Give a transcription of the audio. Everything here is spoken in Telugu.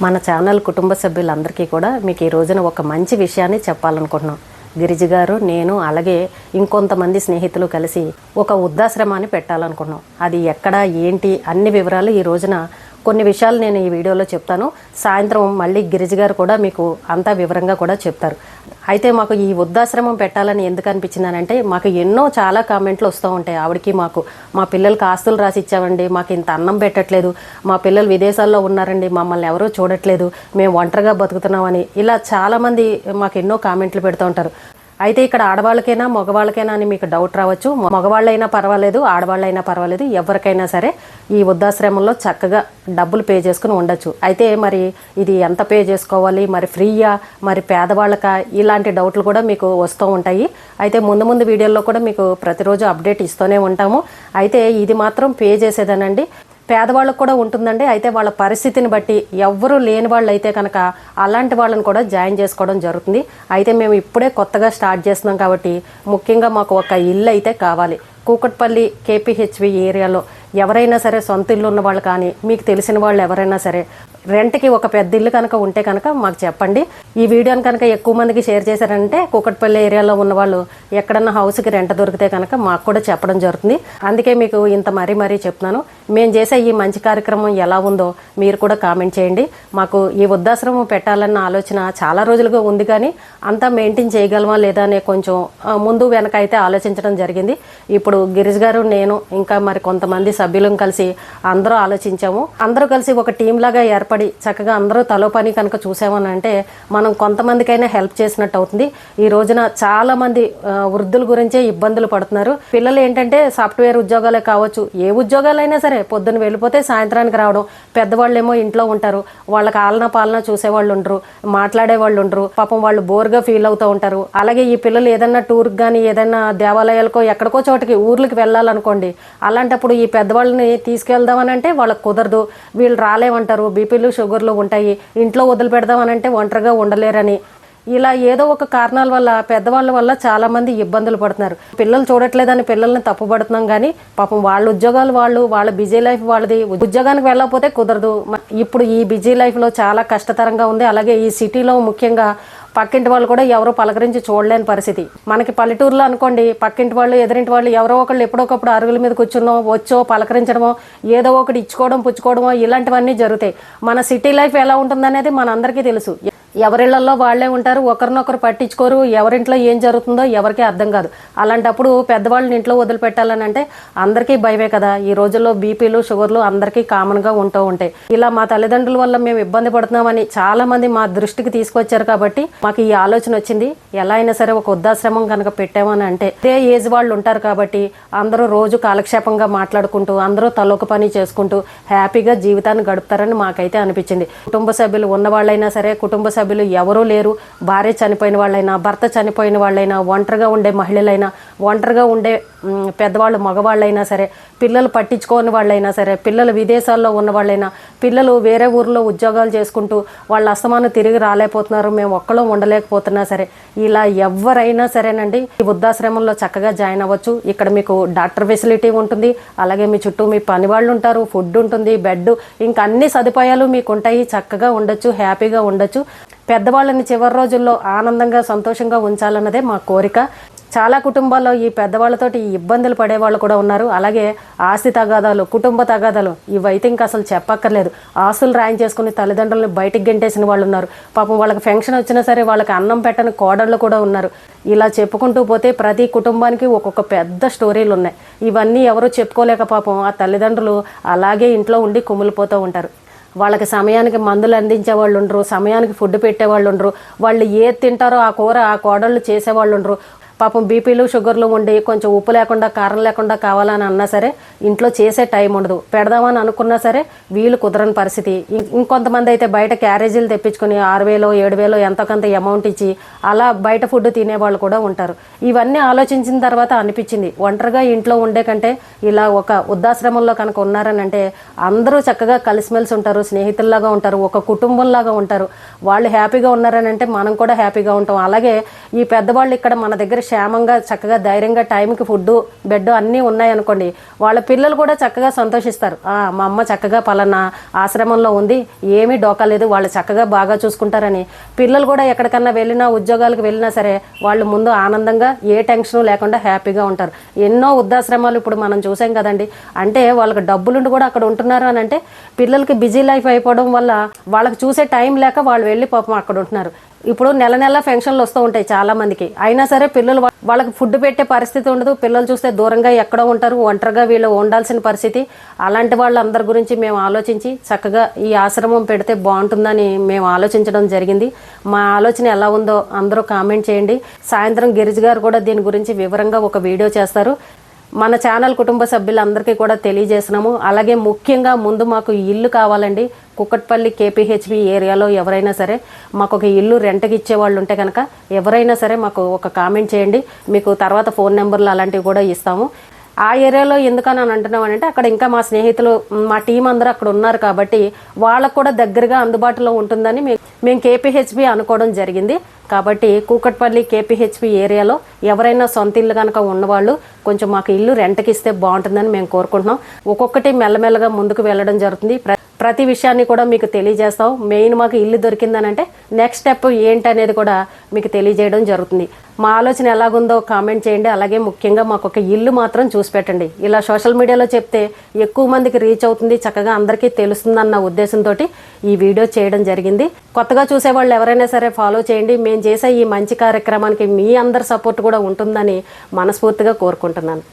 మన ఛానల్ కుటుంబ సభ్యులందరికీ కూడా మీకు ఈ రోజున ఒక మంచి విషయాన్ని చెప్పాలనుకుంటున్నాం. గిరిజ గారు, నేను, అలాగే ఇంకొంతమంది స్నేహితులు కలిసి ఒక వృద్ధాశ్రమాన్ని పెట్టాలనుకున్నాం. అది ఎక్కడ, ఏంటి, అన్ని వివరాలు ఈ రోజున కొన్ని విషయాలు నేను ఈ వీడియోలో చెప్తాను. సాయంత్రం మళ్ళీ గిరిజ గారు కూడా మీకు అంతా వివరంగా కూడా చెప్తారు. అయితే మాకు ఈ వృద్ధాశ్రమం పెట్టాలని ఎందుకు అనిపించిందనంటే, మాకు ఎన్నో చాలా కామెంట్లు వస్తూ ఉంటాయి. ఆవిడకి మా పిల్లలకి ఆస్తులు రాసి ఇచ్చామండి, మాకు ఇంత అన్నం పెట్టట్లేదు, మా పిల్లలు విదేశాల్లో ఉన్నారండి, మమ్మల్ని ఎవరూ చూడట్లేదు, మేము ఒంటరిగా బతుకుతున్నామని ఇలా చాలామంది మాకు ఎన్నో కామెంట్లు పెడుతూ ఉంటారు. అయితే ఇక్కడ ఆడవాళ్ళకైనా మగవాళ్ళకైనా అని మీకు డౌట్ రావచ్చు. మగవాళ్ళైనా పర్వాలేదు, ఆడవాళ్ళైనా పర్వాలేదు, ఎవరికైనా సరే ఈ వృద్ధాశ్రమంలో చక్కగా డబ్బులు పే చేసుకుని ఉండొచ్చు. అయితే మరి ఇది ఎంత పే చేసుకోవాలి, మరి ఫ్రీయా, మరి పేదవాళ్ళకా, ఇలాంటి డౌట్లు కూడా మీకు వస్తూ ఉంటాయి. అయితే ముందు వీడియోల్లో కూడా మీకు ప్రతిరోజు అప్డేట్ ఇస్తూనే ఉంటాము. అయితే ఇది మాత్రం పే చేసేదేనండి, పేదవాళ్ళకు కూడా ఉంటుందండి. అయితే వాళ్ళ పరిస్థితిని బట్టి ఎవ్వరూ లేని వాళ్ళు అయితే కనుక అలాంటి వాళ్ళని కూడా జాయిన్ చేసుకోవడం జరుగుతుంది. అయితే మేము ఇప్పుడే కొత్తగా స్టార్ట్ చేస్తున్నాం కాబట్టి ముఖ్యంగా మాకు ఒక ఇల్లు అయితే కావాలి. కూకట్పల్లి కేపీహెచ్వి ఏరియాలో ఎవరైనా సరే సొంత ఇల్లు ఉన్న వాళ్ళు కానీ, మీకు తెలిసిన వాళ్ళు ఎవరైనా సరే రెంట్కి ఒక పెద్ద ఇల్లు కనుక ఉంటే కనుక మాకు చెప్పండి. ఈ వీడియోని కనుక ఎక్కువ మందికి షేర్ చేశారంటే కూకట్పల్లి ఏరియాలో ఉన్న వాళ్ళు ఎక్కడన్నా హౌస్కి రెంట్ దొరికితే కనుక మాకు కూడా చెప్పడం జరుగుతుంది. అందుకే మీకు ఇంత మరీ చెప్తున్నాను. మేము చేసే ఈ మంచి కార్యక్రమం ఎలా ఉందో మీరు కూడా కామెంట్ చేయండి. మాకు ఈ వృద్ధాశ్రమం పెట్టాలన్న ఆలోచన చాలా రోజులుగా ఉంది, కానీ అంతా మెయింటైన్ చేయగలమా లేదా అనే కొంచెం ముందు వెనక అయితే ఆలోచించడం జరిగింది. ఇప్పుడు గిరిజ గారు, నేను, ఇంకా మరి కొంతమంది సభ్యులను కలిసి అందరూ ఆలోచించాము. అందరూ కలిసి ఒక టీం లాగా ఏర్పడి చక్కగా అందరూ తలో పని కనుక చూసామని అంటే మనం కొంతమందికైనా హెల్ప్ చేసినట్టు అవుతుంది. ఈ రోజున చాలా మంది వృద్ధుల గురించే ఇబ్బందులు పడుతున్నారు. పిల్లలు ఏంటంటే సాఫ్ట్వేర్ ఉద్యోగాలే కావచ్చు, ఏ ఉద్యోగాలైనా సరే పొద్దున్న వెళ్ళిపోతే సాయంత్రానికి రావడం, పెద్దవాళ్ళు ఏమో ఇంట్లో ఉంటారు, వాళ్ళకి ఆలనా పాలన చూసేవాళ్ళు ఉండరు, మాట్లాడే వాళ్ళు ఉండరు, పాపం వాళ్ళు బోర్గా ఫీల్ అవుతూ ఉంటారు. అలాగే ఈ పిల్లలు ఏదన్నా టూర్కి కానీ ఏదైనా దేవాలయాలకో ఎక్కడికో చోటకి ఊర్లకి వెళ్ళాలనుకోండి, అలాంటప్పుడు ఈ పెద్దవాళ్ళని తీసుకెళ్దామని అంటే వాళ్ళకి కుదరదు, వీళ్ళు రాలేమంటారు, బీపీలు షుగర్లు ఉంటాయి, ఇంట్లో వదిలిపెడదామనంటే ఒంటరిగా ఉండలేరని ఇలా ఏదో ఒక కారణాల వల్ల పెద్దవాళ్ళ వల్ల చాలా మంది ఇబ్బందులు పడుతున్నారు. పిల్లలు చూడట్లేదని పిల్లల్ని తప్పుపడుతున్నాం, కానీ పాపం వాళ్ళ ఉద్యోగాలు వాళ్ళ బిజీ లైఫ్ వాళ్ళది, ఉద్యోగానికి వెళ్ళకపోతే కుదరదు. ఇప్పుడు ఈ బిజీ లైఫ్లో చాలా కష్టతరంగా ఉంది. అలాగే ఈ సిటీలో ముఖ్యంగా పక్కింటి వాళ్ళు కూడా ఎవరో పలకరించి చూడలేని పరిస్థితి. మనకి పల్లెటూరులో అనుకోండి, పక్కింటి వాళ్ళు ఎదురింటి వాళ్ళు ఎవరో ఒకళ్ళు ఎప్పుడొకప్పుడు అరుగుల మీద కూర్చున్నో వచ్చో పలకరించడమో ఏదో ఒకటి ఇచ్చుకోవడం పుచ్చుకోవడమో ఇలాంటివన్నీ జరుగుతాయి. మన సిటీ లైఫ్ ఎలా ఉంటుందనేది మనందరికీ తెలుసు. ఎవరిళ్లలో వాళ్లే ఉంటారు, ఒకరినొకరు పట్టించుకోరు, ఎవరింట్లో ఏం జరుగుతుందో ఎవరికీ అర్థం కాదు. అలాంటప్పుడు పెద్దవాళ్ళని ఇంట్లో వదిలిపెట్టాలని అంటే అందరికీ భయమే కదా. ఈ రోజుల్లో బీపీలు షుగర్లు అందరికీ కామన్గా ఉంటూ ఉంటాయి. ఇలా మా తల్లిదండ్రుల వల్ల మేము ఇబ్బంది పడుతున్నామని చాలా మంది మా దృష్టికి తీసుకొచ్చారు కాబట్టి మాకు ఈ ఆలోచన వచ్చింది. ఎలా అయినా సరే ఒక వృద్ధాశ్రమం కనుక పెట్టామని అంటే అదే ఏజ్ వాళ్ళు ఉంటారు కాబట్టి అందరూ రోజు కాలక్షేపంగా మాట్లాడుకుంటూ అందరూ తలొక పని చేసుకుంటూ హ్యాపీగా జీవితాన్ని గడుపుతారని మాకైతే అనిపించింది. కుటుంబ సభ్యులు ఉన్నవాళ్ళైనా సరే, కుటుంబ సభ్యులు ఎవరూ లేరు, భార్య చనిపోయిన వాళ్ళైనా, భర్త చనిపోయిన వాళ్ళైనా, ఒంటరిగా ఉండే మహిళలైనా, ఒంటరిగా ఉండే పెద్దవాళ్ళు మగవాళ్ళైనా సరే, పిల్లలు పట్టించుకోని వాళ్ళైనా సరే, పిల్లలు విదేశాల్లో ఉన్న వాళ్ళైనా, పిల్లలు వేరే ఊర్లో ఉద్యోగాలు చేసుకుంటూ వాళ్ళ అస్తమానం తిరిగి రాలేకపోతున్నారు, మేము ఒక్కళ్ళం ఉండలేకపోతున్నా సరే, ఇలా ఎవరైనా సరేనండి ఈ వృద్ధాశ్రమంలో చక్కగా జాయిన్ అవ్వచ్చు. ఇక్కడ మీకు డాక్టర్ ఫెసిలిటీ ఉంటుంది, అలాగే మీ చుట్టూ మీ పని వాళ్ళు ఉంటారు, ఫుడ్ ఉంటుంది, బెడ్, ఇంకా అన్ని సదుపాయాలు మీకు ఉంటాయి. చక్కగా ఉండొచ్చు, హ్యాపీగా ఉండొచ్చు. పెద్దవాళ్ళని చివరి రోజుల్లో ఆనందంగా సంతోషంగా ఉంచాలన్నదే మా కోరిక. చాలా కుటుంబాల్లో ఈ పెద్దవాళ్ళతోటి ఇబ్బందులు పడేవాళ్ళు కూడా ఉన్నారు. అలాగే ఆస్తి తగాదాలు, కుటుంబ తగాదాలు ఇవైతే ఇంకా అసలు చెప్పక్కర్లేదు. ఆస్తులు రాయించేసుకుని తల్లిదండ్రులను బయటికి గెంటేసిన వాళ్ళు ఉన్నారు. పాపం వాళ్ళకి ఫంక్షన్ వచ్చినా సరే వాళ్ళకి అన్నం పెట్టని కోడళ్ళు కూడా ఉన్నారు. ఇలా చెప్పుకుంటూ పోతే ప్రతి కుటుంబానికి ఒక్కొక్క పెద్ద స్టోరీలు ఉన్నాయి. ఇవన్నీ ఎవరూ చెప్పుకోలేక పాపం ఆ తల్లిదండ్రులు అలాగే ఇంట్లో ఉండి కుమిలిపోతూ ఉంటారు. వాళ్ళకి సమయానికి మందులు అందించే వాళ్ళు ఉండరు, సమయానికి ఫుడ్ పెట్టేవాళ్ళు ఉండరు, వాళ్ళు ఏది తింటారో ఆ కూర ఆ కోడళ్ళు చేసేవాళ్ళు ఉండరు. పాపం బీపీలు షుగర్లు ఉండి కొంచెం ఉప్పు లేకుండా కారం లేకుండా కావాలని అన్నా సరే ఇంట్లో చేసే టైం ఉండదు. పెడదామని అనుకున్నా సరే వీలు కుదరని పరిస్థితి. ఇంకొంతమంది అయితే బయట క్యారేజీలు తెప్పించుకొని 6,000 7,000 ఎంతో కొంత అమౌంట్ ఇచ్చి అలా బయట ఫుడ్ తినేవాళ్ళు కూడా ఉంటారు. ఇవన్నీ ఆలోచించిన తర్వాత అనిపించింది, ఒంటరిగా ఇంట్లో ఉండే కంటే ఇలా ఒక వృద్ధాశ్రమంలో కనుక ఉన్నారని అంటే అందరూ చక్కగా కలిసిమెలిసి ఉంటారు, స్నేహితుల్లాగా ఉంటారు, ఒక కుటుంబంలాగా ఉంటారు. వాళ్ళు హ్యాపీగా ఉన్నారని అంటే మనం కూడా హ్యాపీగా ఉంటాం. అలాగే ఈ పెద్దవాళ్ళు ఇక్కడ మన దగ్గర క్షేమంగా చక్కగా ధైర్యంగా టైంకి ఫుడ్ బెడ్ అన్నీ ఉన్నాయనుకోండి, వాళ్ళ పిల్లలు కూడా చక్కగా సంతోషిస్తారు. మా అమ్మ చక్కగా పలానా ఆశ్రమంలో ఉంది, ఏమీ డోకాలేదు, వాళ్ళు చక్కగా బాగా చూసుకుంటారని పిల్లలు కూడా ఎక్కడికన్నా వెళ్ళినా ఉద్యోగాలకు వెళ్ళినా సరే వాళ్ళు ముందు ఆనందంగా ఏ టెన్షన్ లేకుండా హ్యాపీగా ఉంటారు. ఎన్నో వృద్ధాశ్రమాలు ఇప్పుడు మనం చూసాం కదండి. అంటే వాళ్ళకి డబ్బులుండి కూడా అక్కడ ఉంటున్నారు అని అంటే పిల్లలకి బిజీ లైఫ్ అయిపోవడం వల్ల వాళ్ళకి చూసే టైం లేక వాళ్ళు వెళ్ళి పాపం అక్కడ ఉంటున్నారు. ఇప్పుడు నెల నెల ఫంక్షన్లు వస్తూ ఉంటాయి చాలా మందికి, అయినా సరే పిల్లలు వాళ్ళకి ఫుడ్ పెట్టే పరిస్థితి ఉండదు. పిల్లలు చూస్తే దూరంగా ఎక్కడో ఉంటారు, ఒంటరిగా వీళ్ళు ఉండాల్సిన పరిస్థితి. అలాంటి వాళ్ళందరి గురించి మేము ఆలోచించి చక్కగా ఈ ఆశ్రమం పెడితే బాగుంటుందని మేము ఆలోచించడం జరిగింది. మా ఆలోచన ఎలా ఉందో అందరూ కామెంట్ చేయండి. సాయంత్రం గిరిజ గారు కూడా దీని గురించి వివరంగా ఒక వీడియో చేస్తారు. మన ఛానల్ కుటుంబ సభ్యులందరికీ కూడా తెలియజేసినాము. అలాగే ముఖ్యంగా ముందు మాకు ఇల్లు కావాలండి. కుక్కట్పల్లి కేపీహెచ్బి ఏరియాలో ఎవరైనా సరే మాకు ఒక ఇల్లు రెంట్కి ఇచ్చే వాళ్ళు ఉంటే కనుక ఎవరైనా సరే మాకు ఒక కామెంట్ చేయండి. మీకు తర్వాత ఫోన్ నెంబర్లు అలాంటివి కూడా ఇస్తాము. ఆ ఏరియాలో ఎందుకని అని అంటున్నామనంటే అక్కడ ఇంకా మా స్నేహితులు మా టీం అందరూ అక్కడ ఉన్నారు కాబట్టి వాళ్ళకు కూడా దగ్గరగా అందుబాటులో ఉంటుందని మేము కేపీహెచ్బి అనుకోవడం జరిగింది. కాబట్టి కూకట్పల్లి కేపీహెచ్బి ఏరియాలో ఎవరైనా సొంత ఇల్లు కనుక ఉన్నవాళ్ళు కొంచెం మాకు ఇల్లు రెంట్కి ఇస్తే బాగుంటుందని మేము కోరుకుంటున్నాం. ఒక్కొక్కటి మెల్లమెల్లగా ముందుకు వెళ్ళడం జరుగుతుంది. ప్రతి విషయాన్ని కూడా మీకు తెలియజేస్తాం. మెయిన్ మాకు ఇల్లు దొరికిందని అంటే నెక్స్ట్ స్టెప్ ఏంటనేది కూడా మీకు తెలియజేయడం జరుగుతుంది. మా ఆలోచన ఎలాగుందో కామెంట్ చేయండి. అలాగే ముఖ్యంగా మాకు ఒక ఇల్లు మాత్రం చూసి పెట్టండి. ఇలా సోషల్ మీడియాలో చెప్తే ఎక్కువ మందికి రీచ్ అవుతుంది, చక్కగా అందరికీ తెలుస్తుందన్న ఉద్దేశంతో ఈ వీడియో చేయడం జరిగింది. కొత్తగా చూసే వాళ్ళు ఎవరైనా సరే ఫాలో చేయండి. మేము చేసే ఈ మంచి కార్యక్రమానికి మీ అందరి సపోర్ట్ కూడా ఉంటుందని మనస్ఫూర్తిగా కోరుకుంటున్నాను.